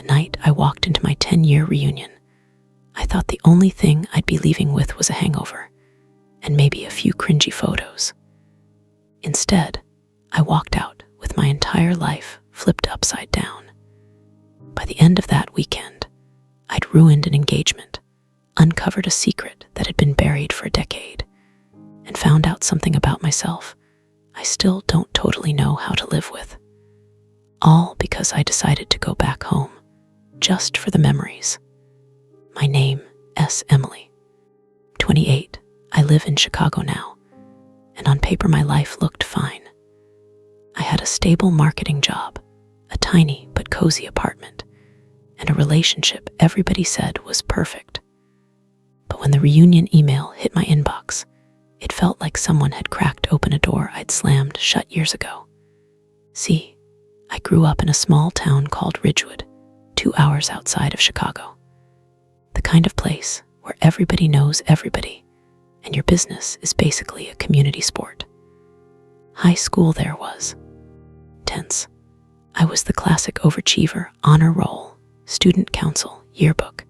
The night I walked into my 10-year reunion, I thought the only thing I'd be leaving with was a hangover and maybe a few cringy photos. Instead, I walked out with my entire life flipped upside down. By the end of that weekend, I'd ruined an engagement, uncovered a secret that had been buried for a decade, and found out something about myself I still don't totally know how to live with. All because I decided to go back home, just for the memories. My name, S. Emily. 28, I live in Chicago now, and on paper my life looked fine. I had a stable marketing job, a tiny but cozy apartment, and a relationship everybody said was perfect. But when the reunion email hit my inbox, it felt like someone had cracked open a door I'd slammed shut years ago. See, I grew up in a small town called Ridgewood, 2 hours outside of Chicago. The kind of place where everybody knows everybody, and your business is basically a community sport. High school there was tense. I was the classic overachiever, honor roll, student council, yearbook,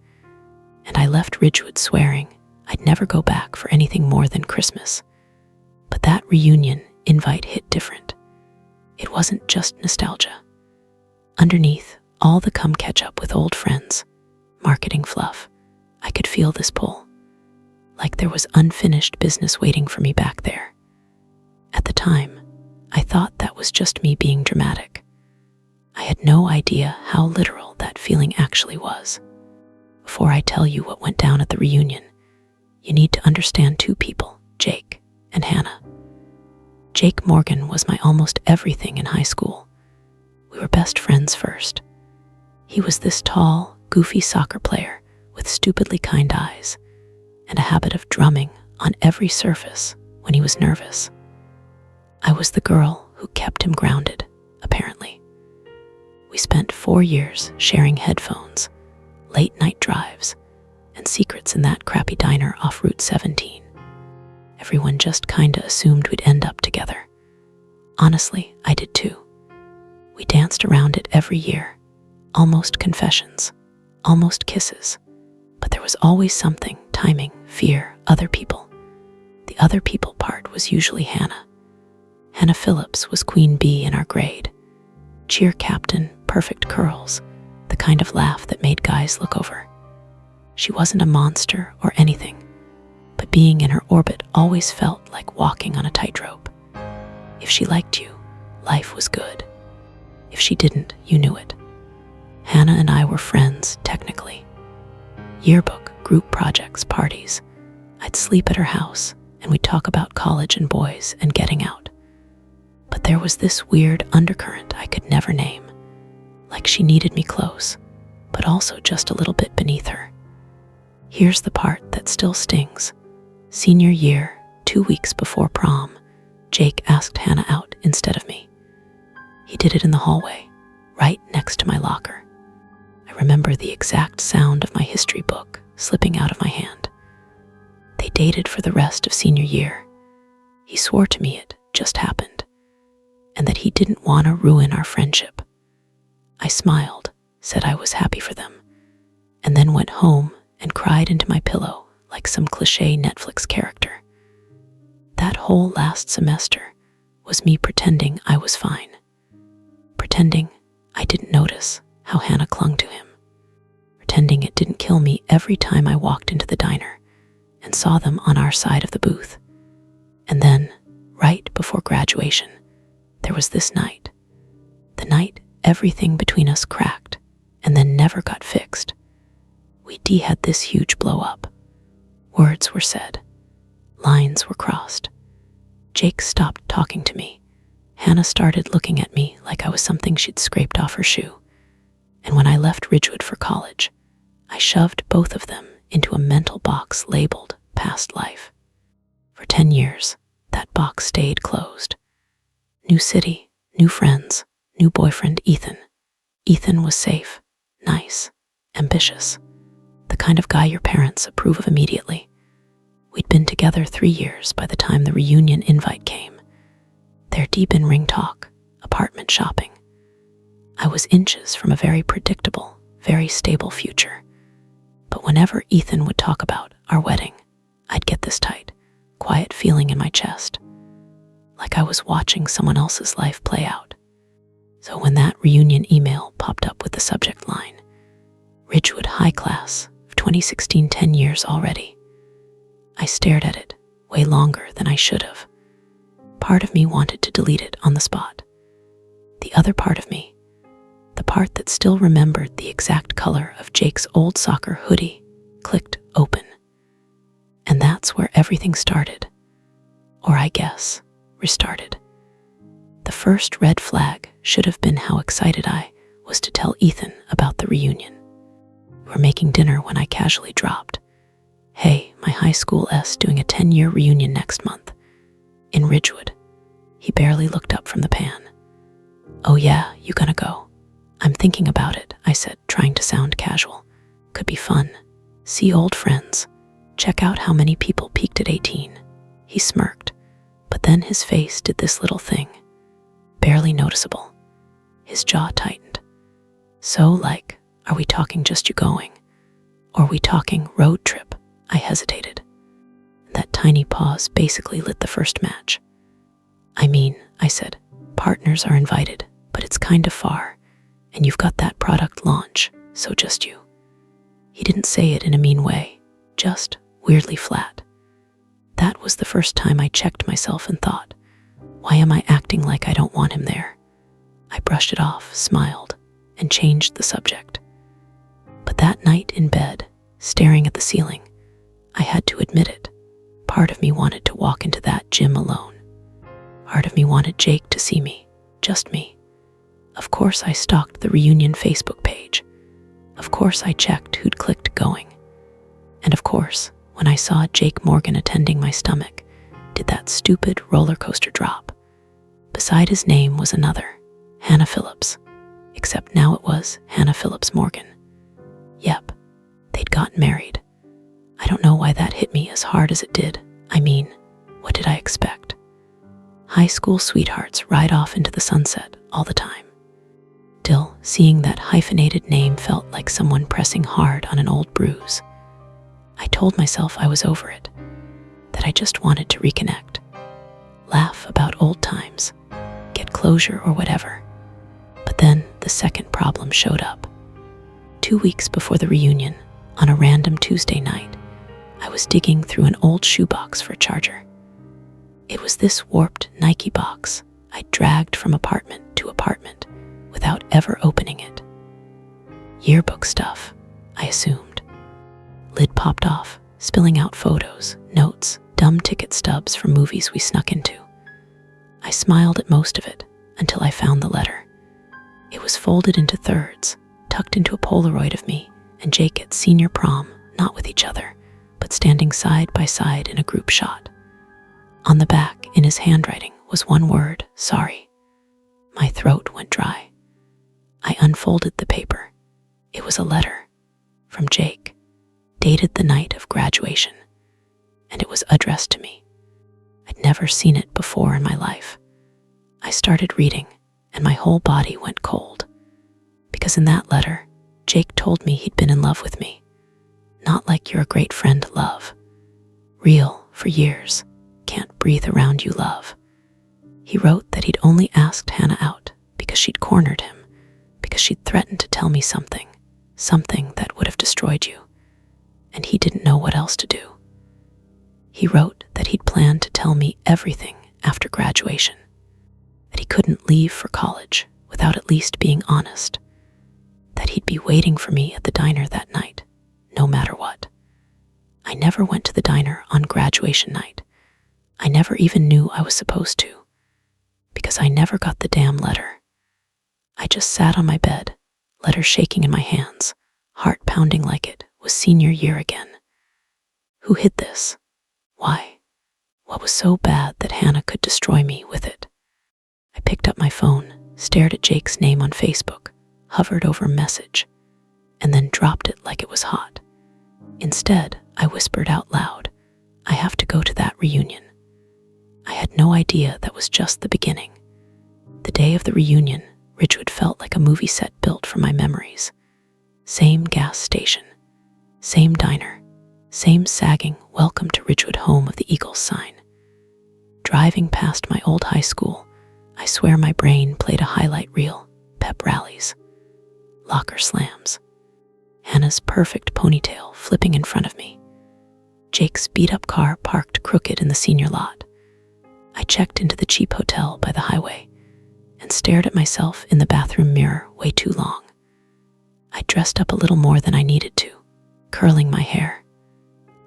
and I left Ridgewood swearing I'd never go back for anything more than Christmas. But that reunion invite hit different. It wasn't just nostalgia. Underneath all the come catch up with old friends, marketing fluff, I could feel this pull, like there was unfinished business waiting for me back there. At the time, I thought that was just me being dramatic. I had no idea how literal that feeling actually was. Before I tell you what went down at the reunion, you need to understand two people, Jake and Hannah. Jake Morgan was my almost everything in high school. We were best friends first. He was this tall, goofy soccer player with stupidly kind eyes and a habit of drumming on every surface when he was nervous. I was the girl who kept him grounded, apparently. We spent 4 years sharing headphones, late-night drives, and secrets in that crappy diner off Route 17. Everyone just kinda assumed we'd end up together. Honestly, I did too. We danced around it every year, almost confessions, almost kisses, but there was always something, timing, fear, other people. The other people part was usually Hannah. Hannah Phillips was queen bee in our grade. Cheer captain, perfect curls, the kind of laugh that made guys look over. She wasn't a monster or anything, but being in her orbit always felt like walking on a tightrope. If she liked you, life was good. If she didn't, you knew it. Hannah and I were friends, technically. Yearbook, group projects, parties. I'd sleep at her house, and we'd talk about college and boys and getting out. But there was this weird undercurrent I could never name. Like she needed me close, but also just a little bit beneath her. Here's the part that still stings. Senior year, 2 weeks before prom, Jake asked Hannah out instead of me. He did it in the hallway, right next to my locker. I remember the exact sound of my history book slipping out of my hand. They dated for the rest of senior year. He swore to me it just happened, and that he didn't want to ruin our friendship. I smiled, said I was happy for them, and then went home and cried into my pillow like some cliché Netflix character. That whole last semester was me pretending I was fine, pretending I didn't notice how Hannah clung to him, pretending it didn't kill me every time I walked into the diner and saw them on our side of the booth. And then, right before graduation, there was this night. The night everything between us cracked and then never got fixed. We had this huge blow up. Words were said. Lines were crossed. Jake stopped talking to me. Hannah started looking at me like I was something she'd scraped off her shoe. And when I left Ridgewood for college, I shoved both of them into a mental box labeled past life. For 10 years, that box stayed closed. New city, new friends, new boyfriend Ethan. Ethan was safe, nice, ambitious. The kind of guy your parents approve of immediately. We'd been together 3 years by the time the reunion invite came. They're deep in ring talk, apartment shopping. I was inches from a very predictable, very stable future. But whenever Ethan would talk about our wedding, I'd get this tight, quiet feeling in my chest, like I was watching someone else's life play out. So when that reunion email popped up with the subject line, Ridgewood High Class of 2016, 10 years already, I stared at it way longer than I should have. Part of me wanted to delete it on the spot. The other part of me, the part that still remembered the exact color of Jake's old soccer hoodie, clicked open. And that's where everything started. Or I guess, restarted. The first red flag should have been how excited I was to tell Ethan about the reunion. We were making dinner when I casually dropped, "Hey, my high school S doing a 10-year reunion next month. In Ridgewood." He barely looked up from the pan. "Oh yeah, you gonna go?" "I'm thinking about it," I said, trying to sound casual. "Could be fun. See old friends. Check out how many people peaked at 18. He smirked, but then his face did this little thing. Barely noticeable. His jaw tightened. "So, like, are we talking just you going? Or are we talking road trip?" I hesitated. That tiny pause basically lit the first match. "I mean," I said, "partners are invited, but it's kind of far, and you've got that product launch, so just you." He didn't say it in a mean way, just weirdly flat. That was the first time I checked myself and thought, why am I acting like I don't want him there? I brushed it off, smiled, and changed the subject. But that night in bed, staring at the ceiling, I had to admit it. Part of me wanted to walk into that gym alone. Part of me wanted Jake to see me, just me. Of course I stalked the reunion Facebook page. Of course I checked who'd clicked going. And of course, when I saw Jake Morgan attending, my stomach did that stupid roller coaster drop. Beside his name was another, Hannah Phillips, except now it was Hannah Phillips Morgan. Yep, they'd gotten married. I don't know why that hit me as hard as it did. I mean, what did I expect? High school sweethearts ride off into the sunset all the time. Still, seeing that hyphenated name felt like someone pressing hard on an old bruise. I told myself I was over it, that I just wanted to reconnect, laugh about old times, get closure or whatever. But then the second problem showed up. 2 weeks before the reunion, on a random Tuesday night, I was digging through an old shoebox for a charger. It was this warped Nike box I dragged from apartment to apartment without ever opening it. Yearbook stuff, I assumed. Lid popped off, spilling out photos, notes, dumb ticket stubs from movies we snuck into. I smiled at most of it until I found the letter. It was folded into thirds, tucked into a Polaroid of me and Jake at senior prom, not with each other, but standing side by side in a group shot. On the back, in his handwriting, was one word: sorry. My throat went dry. I unfolded the paper. It was a letter from Jake, dated the night of graduation, and it was addressed to me. I'd never seen it before in my life. I started reading, and my whole body went cold, because in that letter, Jake told me he'd been in love with me. Not like you're a great friend love. Real, for years, can't breathe around you love. He wrote that he'd only asked Hannah out because she'd cornered him, because she'd threatened to tell me something that would have destroyed you, and he didn't know what else to do. He wrote that he'd planned to tell me everything after graduation, that he couldn't leave for college without at least being honest, that he'd be waiting for me at the diner that night, no matter what. I never went to the diner on graduation night. I never even knew I was supposed to, because I never got the damn letter. I just sat on my bed, letter shaking in my hands, heart pounding like it was senior year again. Who hid this? Why? What was so bad that Hannah could destroy me with it? I picked up my phone, stared at Jake's name on Facebook, hovered over message, and then dropped it like it was hot. Instead, I whispered out loud, I have to go to that reunion. I had no idea that was just the beginning. The day of the reunion, Ridgewood felt like a movie set built from my memories. Same gas station, same diner, same sagging "Welcome to Ridgewood Home of the Eagles" sign. Driving past my old high school, I swear my brain played a highlight reel. Pep rallies, locker slams, Hannah's perfect ponytail flipping in front of me, Jake's beat-up car parked crooked in the senior lot. I checked into the cheap hotel by the highway and stared at myself in the bathroom mirror way too long. I dressed up a little more than I needed to, curling my hair.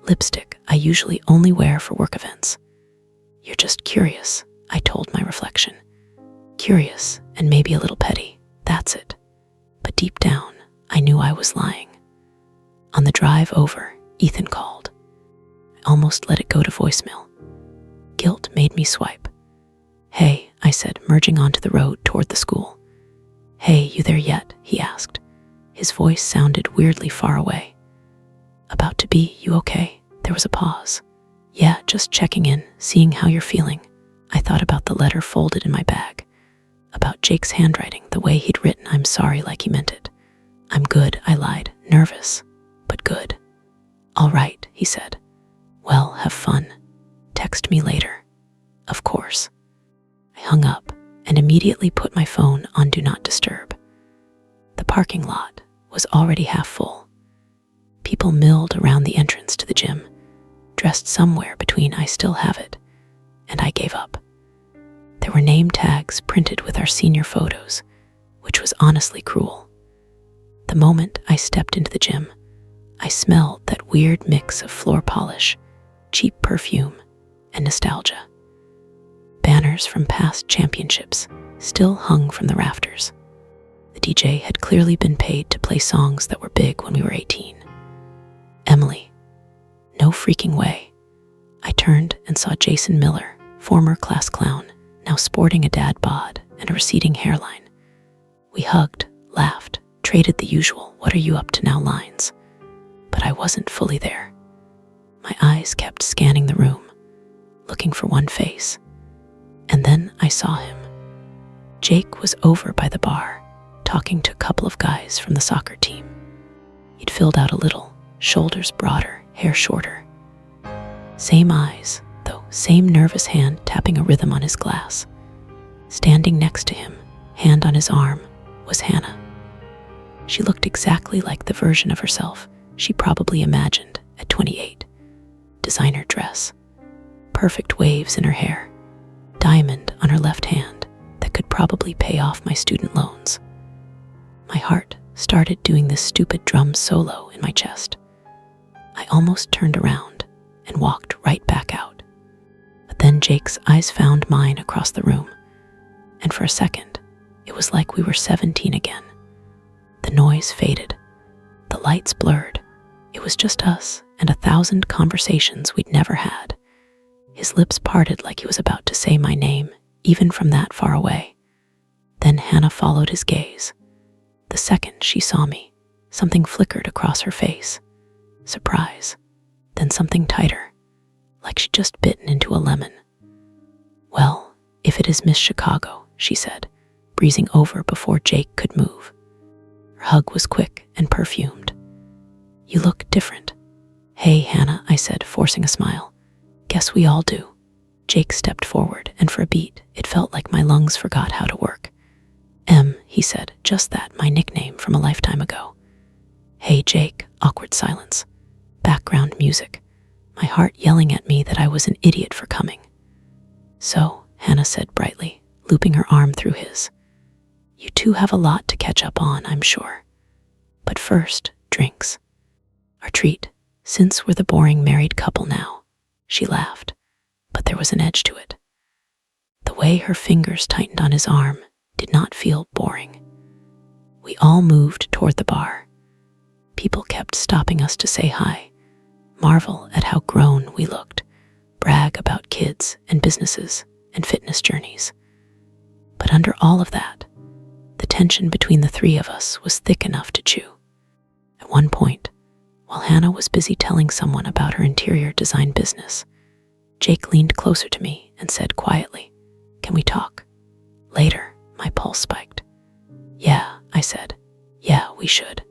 Lipstick I usually only wear for work events. You're just curious, I told my reflection. Curious and maybe a little petty, that's it. But deep down, I knew I was lying. On the drive over, Ethan called. I almost let it go to voicemail. Guilt made me swipe. "Hey," I said, merging onto the road toward the school. "Hey, you there yet?" he asked. His voice sounded weirdly far away. "About to be, you okay?" There was a pause. "Yeah, just checking in, seeing how you're feeling." I thought about the letter folded in my bag, about Jake's handwriting, the way he'd written "I'm sorry" like he meant it. "I'm good," I lied, nervous, but good. "All right," he said. "Well, have fun. Text me later." Of course. I hung up and immediately put my phone on Do Not Disturb. The parking lot was already half full. People milled around the entrance to the gym, dressed somewhere between "I still have it" and "I gave up." There were name tags printed with our senior photos, which was honestly cruel. The moment I stepped into the gym, I smelled that weird mix of floor polish, cheap perfume, and nostalgia. Banners from past championships still hung from the rafters. The DJ had clearly been paid to play songs that were big when we were 18. Emily. No freaking way. I turned and saw Jason Miller, former class clown, now sporting a dad bod and a receding hairline. We hugged, laughed, traded the usual "what are you up to now" lines. But I wasn't fully there. My eyes kept scanning the room, looking for one face. And then I saw him. Jake was over by the bar, talking to a couple of guys from the soccer team. He'd filled out a little, shoulders broader, hair shorter. Same eyes, though, same nervous hand tapping a rhythm on his glass. Standing next to him, hand on his arm, was Hannah. She looked exactly like the version of herself she probably imagined at 28. Designer dress, perfect waves in her hair, diamond on her left hand that could probably pay off my student loans. My heart started doing this stupid drum solo in my chest. I almost turned around and walked right back out. But then Jake's eyes found mine across the room, and for a second, it was like we were 17 again. The noise faded. The lights blurred. It was just us and 1,000 conversations we'd never had. His lips parted like he was about to say my name, even from that far away. Then Hannah followed his gaze. The second she saw me, something flickered across her face. Surprise. Then something tighter, like she'd just bitten into a lemon. "Well, if it is Miss Chicago," she said, breezing over before Jake could move. Her hug was quick and perfumed. "You look different." "Hey, Hannah," I said, forcing a smile. "Guess we all do." Jake stepped forward, and for a beat, it felt like my lungs forgot how to work. He said, just that, my nickname from a lifetime ago. "Hey, Jake," awkward silence. Background music, my heart yelling at me that I was an idiot for coming. "So," Hannah said brightly, looping her arm through his. "You two have a lot to catch up on, I'm sure. But first, drinks. Our treat, since we're the boring married couple now." She laughed, but there was an edge to it. The way her fingers tightened on his arm did not feel boring. We all moved toward the bar. People kept stopping us to say hi, marvel at how grown we looked, brag about kids and businesses and fitness journeys. But under all of that, the tension between the three of us was thick enough to chew. At one point, while Hannah was busy telling someone about her interior design business, Jake leaned closer to me and said quietly, "Can we talk?" "Later." My pulse spiked. "Yeah," I said. "Yeah, we should.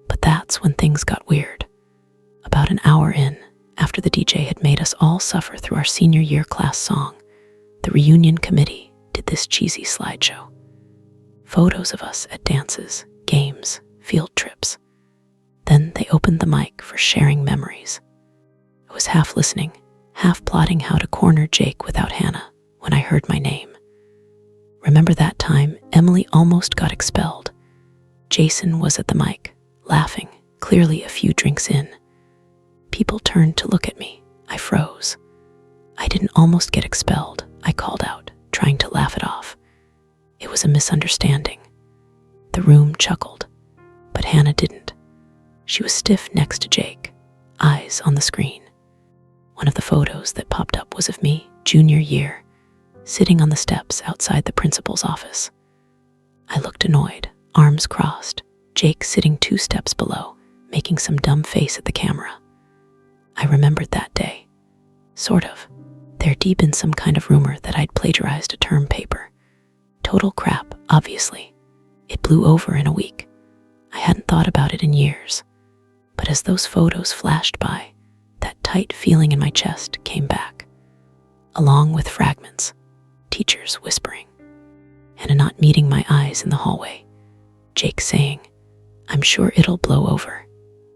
But that that's when things got weird. About an hour in, after the DJ had made us all suffer through our senior year class song, the reunion committee did this cheesy slideshow. Photos of us at dances, games, field trips. Then they opened the mic for sharing memories. I was half listening, half plotting how to corner Jake without Hannah when I heard my name. Remember that time Emily almost got expelled? Jason was at the mic, laughing, clearly a few drinks in. People turned to look at me. I froze. I didn't almost get expelled, I called out, trying to laugh it off. It was a misunderstanding. The room chuckled, but Hannah didn't. She was stiff next to Jake, eyes on the screen. One of the photos that popped up was of me, junior year, sitting on the steps outside the principal's office. I looked annoyed, arms crossed, Jake sitting 2 steps below, making some dumb face at the camera. I remembered that day. Sort of. There'd been some kind of rumor that I'd plagiarized a term paper. Total crap, obviously. It blew over in a week. I hadn't thought about it in years. But as those photos flashed by, that tight feeling in my chest came back. Along with fragments, teachers whispering, Hannah not meeting my eyes in the hallway, Jake saying, "I'm sure it'll blow over.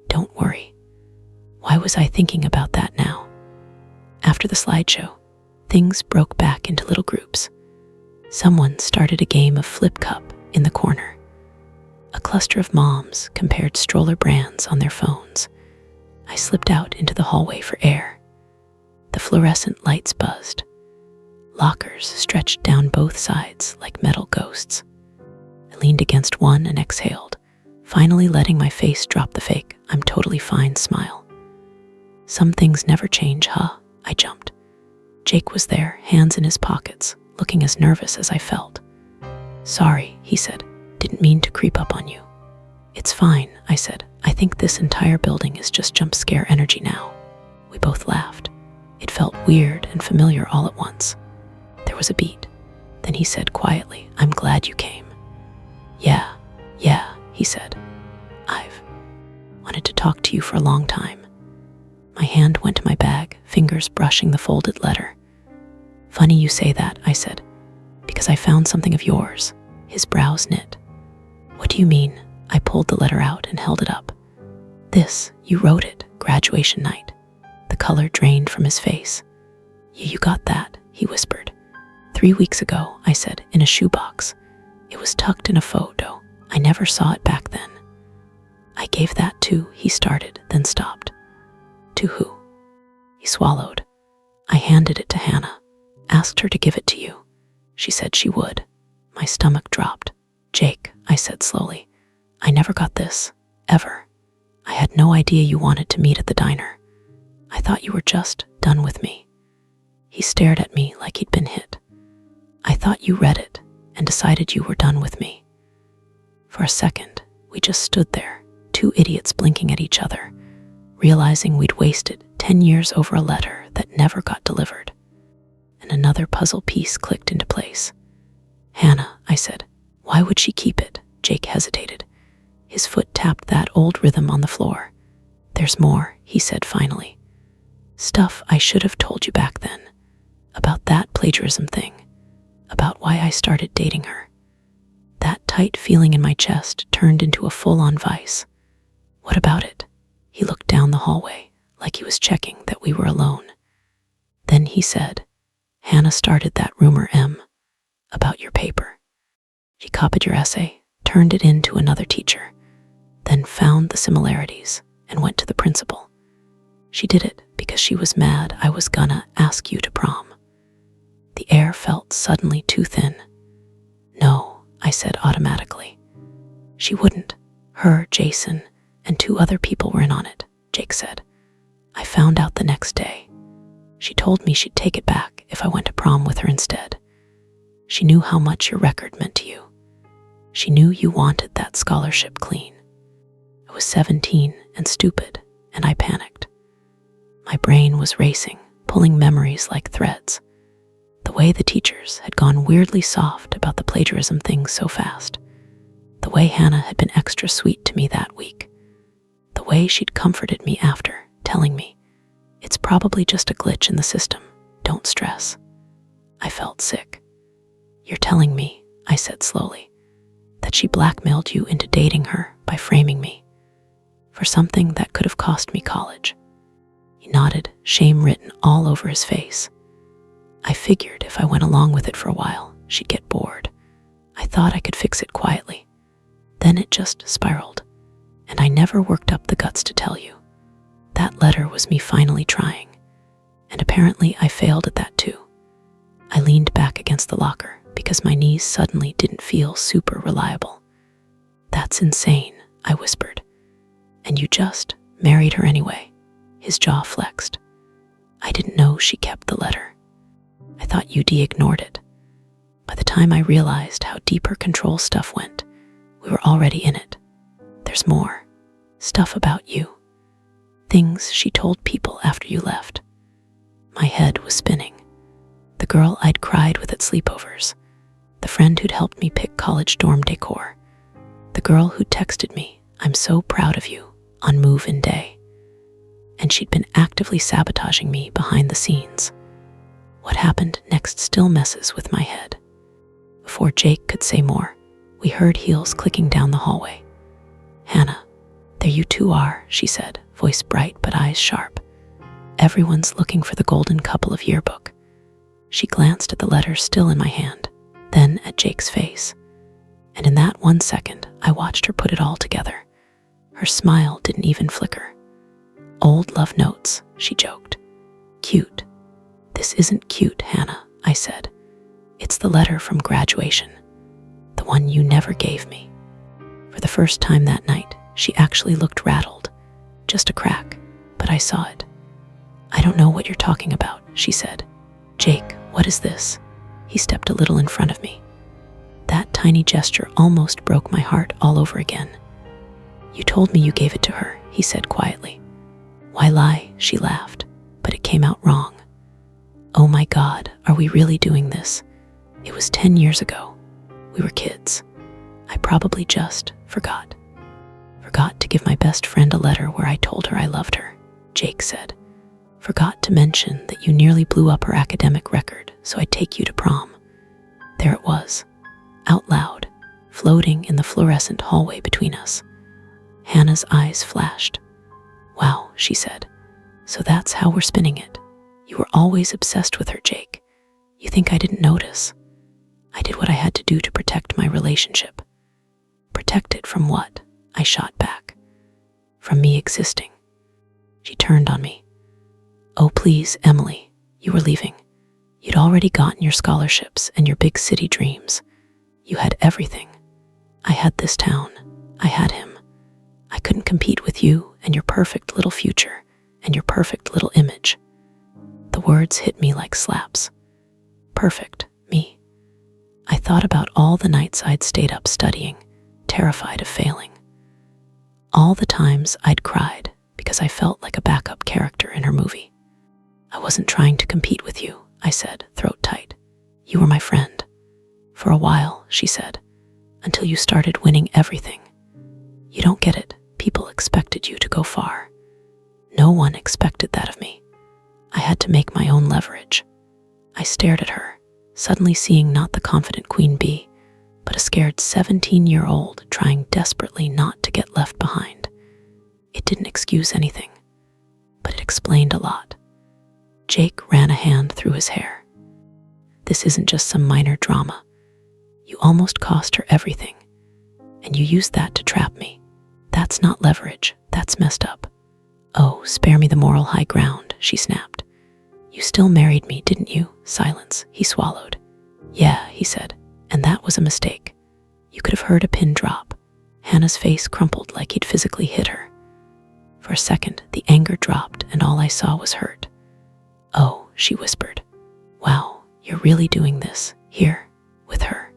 Don't worry." Why was I thinking about that now? After the slideshow, things broke back into little groups. Someone started a game of flip cup in the corner. A cluster of moms compared stroller brands on their phones. I slipped out into the hallway for air. The fluorescent lights buzzed. Lockers stretched down both sides like metal ghosts. I leaned against one and exhaled, finally letting my face drop the fake "I'm totally fine" smile. Some things never change, huh? I jumped. Jake was there, hands in his pockets, looking as nervous as I felt. "Sorry," he said. "Didn't mean to creep up on you." "It's fine," I said. "I think this entire building is just jump scare energy now." We both laughed. It felt weird and familiar all at once. There was a beat. Then he said quietly, "I'm glad you came." Yeah, he said. "I've wanted to talk to you for a long time." My hand went to my bag, fingers brushing the folded letter. "Funny you say that," I said, "because I found something of yours." His brows knit. "What do you mean?" I pulled the letter out and held it up. "This, you wrote it, graduation night." The color drained from his face. You got that," he whispered. 3 weeks ago," I said, "in a shoebox. It was tucked in a photo. I never saw it back then." "I gave that to," he started, then stopped. "To who?" He swallowed. "I handed it to Hannah. Asked her to give it to you. She said she would." My stomach dropped. "Jake," I said slowly, "I never got this, ever. I had no idea you wanted to meet at the diner. I thought you were just done with me." He stared at me like he'd been hit. "I thought you read it and decided you were done with me." For a second, we just stood there, 2 idiots blinking at each other, realizing we'd wasted 10 years over a letter that never got delivered. And another puzzle piece clicked into place. "Hannah," I said. "Why would she keep it?" Jake hesitated. His foot tapped that old rhythm on the floor. "There's more," he said finally. "Stuff I should have told you back then. About that plagiarism thing. About why I started dating her." That tight feeling in my chest turned into a full-on vice. "What about it?" He looked down the hallway, like he was checking that we were alone. Then he said, "Hannah started that rumor, about your paper. She copied your essay, turned it in to another teacher, then found the similarities and went to the principal. She did it because she was mad I was gonna ask you to prom." The air felt suddenly too thin. "No," I said automatically. "She wouldn't. Her, Jason, and 2 other people were in on it," Jake said. "I found out the next day. She told me she'd take it back if I went to prom with her instead. She knew how much your record meant to you. She knew you wanted that scholarship clean." I was 17 and stupid, and I panicked. My brain was racing, pulling memories like threads. The way the teachers had gone weirdly soft about the plagiarism thing so fast. The way Hannah had been extra sweet to me that week. way she'd comforted me after, telling me, "It's probably just a glitch in the system. Don't stress." I felt sick. "You're telling me," I said slowly, "that she blackmailed you into dating her by framing me for something that could have cost me college?" He nodded, shame written all over his face. "I figured if I went along with it for a while, she'd get bored. I thought I could fix it quietly. Then it just spiraled, and I never worked up the guts to tell you. That letter was me finally trying, and apparently I failed at that too." I leaned back against the locker because my knees suddenly didn't feel super reliable. "That's insane," I whispered. "And you just married her anyway?" His jaw flexed. "I didn't know she kept the letter. I thought UD ignored it." By the time I realized how deep her control stuff went, we were already in it. "There's more. Stuff about you. Things she told people after you left." My head was spinning. The girl I'd cried with at sleepovers. The friend who'd helped me pick college dorm decor. The girl who'd texted me, "I'm so proud of you," on move-in day. And she'd been actively sabotaging me behind the scenes. What happened next still messes with my head. Before Jake could say more, we heard heels clicking down the hallway. "Hannah, there you two are," she said, voice bright but eyes sharp. "Everyone's looking for the golden couple of yearbook." She glanced at the letter still in my hand, then at Jake's face. And in that 1 second, I watched her put it all together. Her smile didn't even flicker. "Old love notes," she joked. "Cute." "This isn't cute, Hannah," I said. "It's the letter from graduation. The one you never gave me." For the first time that night, she actually looked rattled. Just a crack, but I saw it. "I don't know what you're talking about," she said. "Jake, what is this?" He stepped a little in front of me. That tiny gesture almost broke my heart all over again. "You told me you gave it to her," he said quietly. "Why lie?" She laughed, but it came out wrong. "Oh my God, are we really doing this? It was 10 years ago. We were kids. I probably just forgot. Forgot to give my best friend a letter where I told her I loved her," Jake said. "Forgot to mention that you nearly blew up her academic record so I'd take you to prom." There it was, out loud, floating in the fluorescent hallway between us. Hannah's eyes flashed. "Wow," she said. "So that's how we're spinning it. You were always obsessed with her, Jake. You think I didn't notice? I did what I had to do to protect my relationship." "Protect it from what?" I shot back. "From me existing." She turned on me. "Oh, please, Emily, you were leaving. You'd already gotten your scholarships and your big city dreams. You had everything. I had this town. I had him. I couldn't compete with you and your perfect little future and your perfect little image." The words hit me like slaps. Perfect, me. I thought about all the nights I'd stayed up studying, terrified of failing. All the times I'd cried because I felt like a backup character in her movie. "I wasn't trying to compete with you," I said, throat tight. "You were my friend. For a while," she said, "until you started winning everything. You don't get it. People expected you to go far. No one expected that of me. I had to make my own leverage." I stared at her, suddenly seeing not the confident queen bee, but a scared 17-year-old trying desperately not to get left behind. It didn't excuse anything, but it explained a lot. Jake ran a hand through his hair. "This isn't just some minor drama. You almost cost her everything, and you used that to trap me. That's not leverage, that's messed up." "Oh, spare me the moral high ground," she snapped. "You still married me, didn't you?" Silence. He swallowed. "Yeah," he said, "and that was a mistake. You could have heard a pin drop." Hannah's face crumpled like he'd physically hit her. For a second, the anger dropped and all I saw was hurt. "Oh," she whispered. "Wow, you're really doing this, here, with her."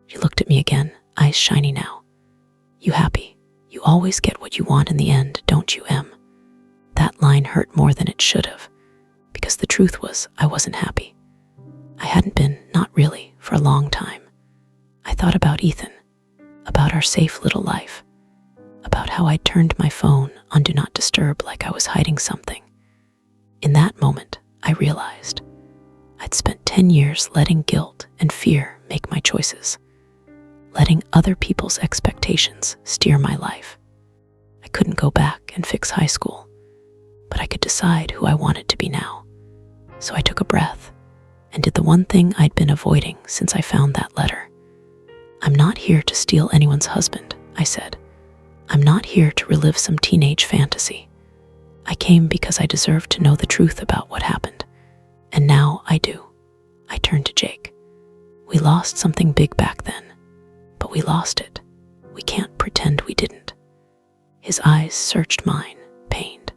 She looked at me again, eyes shiny now. "You happy? You always get what you want in the end, don't you, Em?" That line hurt more than it should have, because the truth was I wasn't happy. I hadn't been, not really, for a long time. I thought about Ethan, about our safe little life, about how I'd turned my phone on Do Not Disturb like I was hiding something. In that moment, I realized I'd spent 10 years letting guilt and fear make my choices, letting other people's expectations steer my life. I couldn't go back and fix high school, but I could decide who I wanted to be now. So I took a breath and did the one thing I'd been avoiding since I found that letter. I'm not here to steal anyone's husband, I said. I'm not here to relive some teenage fantasy. I came because I deserved to know the truth about what happened. And now I do. I turned to Jake. We lost something big back then, but we lost it. We can't pretend we didn't. His eyes searched mine, pained.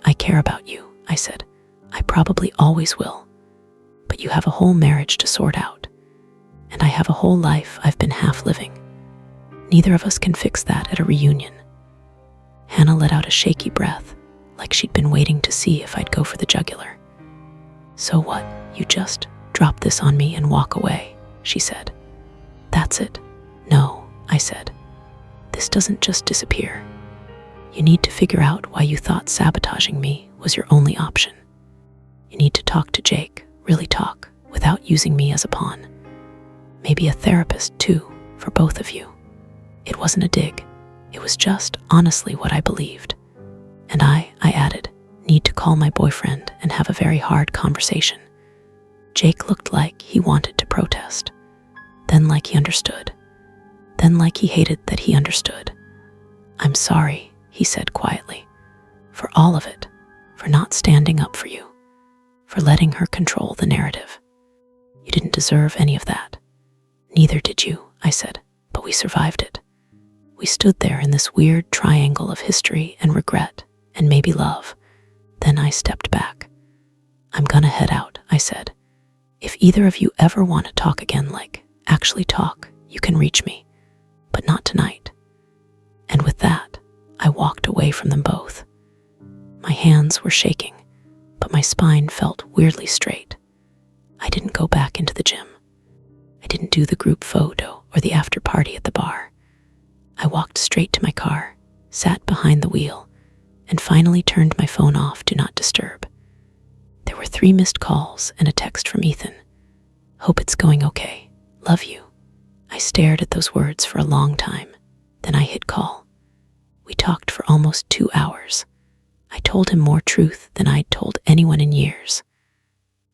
I care about you, I said. I probably always will. But you have a whole marriage to sort out. And I have a whole life I've been half living. Neither of us can fix that at a reunion. Hannah let out a shaky breath, like she'd been waiting to see if I'd go for the jugular. So what, you just drop this on me and walk away, she said. That's it. No, I said. This doesn't just disappear. You need to figure out why you thought sabotaging me was your only option. You need to talk to Jake, really talk, without using me as a pawn. Maybe a therapist too, for both of you. It wasn't a dig. It was just honestly what I believed. And I added, need to call my boyfriend and have a very hard conversation. Jake looked like he wanted to protest, then like he understood, then like he hated that he understood. I'm sorry, he said quietly, for all of it, for not standing up for you, for letting her control the narrative. You didn't deserve any of that. Neither did you, I said, but we survived it. We stood there in this weird triangle of history and regret and maybe love. Then I stepped back. I'm gonna head out, I said. If either of you ever want to talk again, like actually talk, you can reach me, but not tonight. And with that, I walked away from them both. My hands were shaking, but my spine felt weirdly straight. I didn't go back into the gym. I didn't do the group photo or the after party at the bar. I walked straight to my car, sat behind the wheel, and finally turned my phone off Do Not Disturb. There were 3 missed calls and a text from Ethan. Hope it's going okay. Love you. I stared at those words for a long time. Then I hit call. We talked for almost 2 hours. I told him more truth than I'd told anyone in years.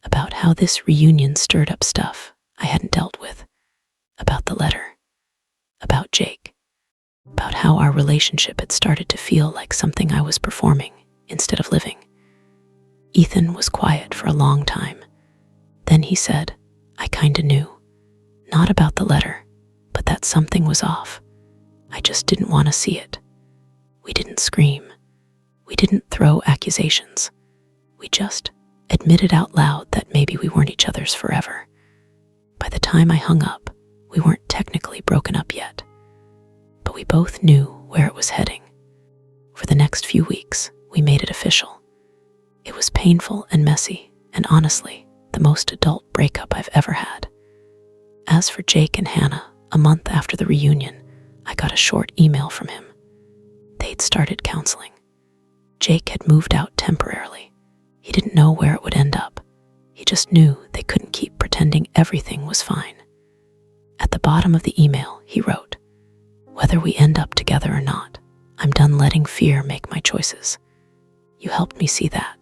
About how this reunion stirred up stuff I hadn't dealt with. About the letter. About Jake. About how our relationship had started to feel like something I was performing instead of living. Ethan was quiet for a long time. Then he said, I kinda knew. Not about the letter, but that something was off. I just didn't want to see it. We didn't scream. We didn't throw accusations. We just admitted out loud that maybe we weren't each other's forever. By the time I hung up, we weren't technically broken up yet. But we both knew where it was heading. For the next few weeks, we made it official. It was painful and messy, and honestly, the most adult breakup I've ever had. As for Jake and Hannah, a month after the reunion, I got a short email from him. They'd started counseling. Jake had moved out temporarily. He didn't know where it would end up. He just knew they couldn't keep pretending everything was fine. At the bottom of the email, he wrote, whether we end up together or not, I'm done letting fear make my choices. You helped me see that.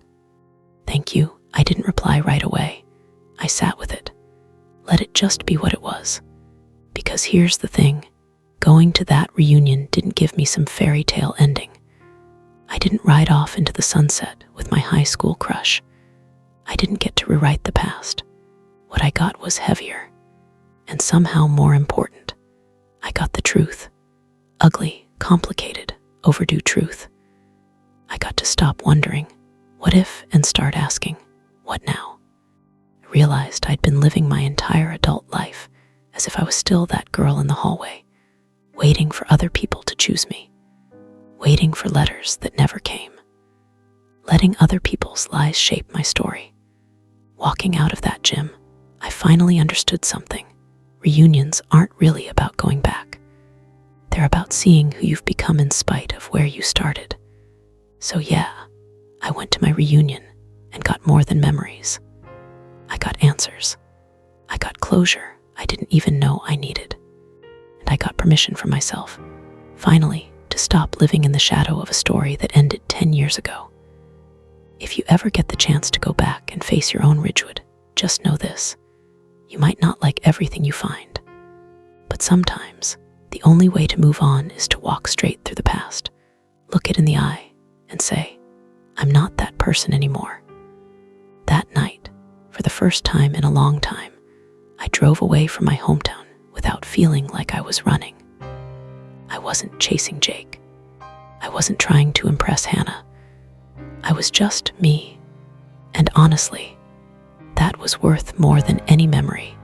Thank you. I didn't reply right away. I sat with it. Let it just be what it was. Because here's the thing, going to that reunion didn't give me some fairy tale ending. I didn't ride off into the sunset with my high school crush. I didn't get to rewrite the past. What I got was heavier, and somehow more important. I got the truth. Ugly, complicated, overdue truth. I got to stop wondering, what if, and start asking, what now? I realized I'd been living my entire adult life as if I was still that girl in the hallway, waiting for other people to choose me, waiting for letters that never came, letting other people's lies shape my story. Walking out of that gym, I finally understood something. Reunions aren't really about going back. They're about seeing who you've become in spite of where you started. So yeah, I went to my reunion and got more than memories. I got answers. I got closure I didn't even know I needed. And I got permission from myself, finally, to stop living in the shadow of a story that ended 10 years ago. If you ever get the chance to go back and face your own Ridgewood, just know this: you might not like everything you find, but sometimes the only way to move on is to walk straight through the past, look it in the eye, and say, I'm not that person anymore. That night, for the first time in a long time, I drove away from my hometown without feeling like I was running. I wasn't chasing Jake. I wasn't trying to impress Hannah. I was just me. And honestly, that was worth more than any memory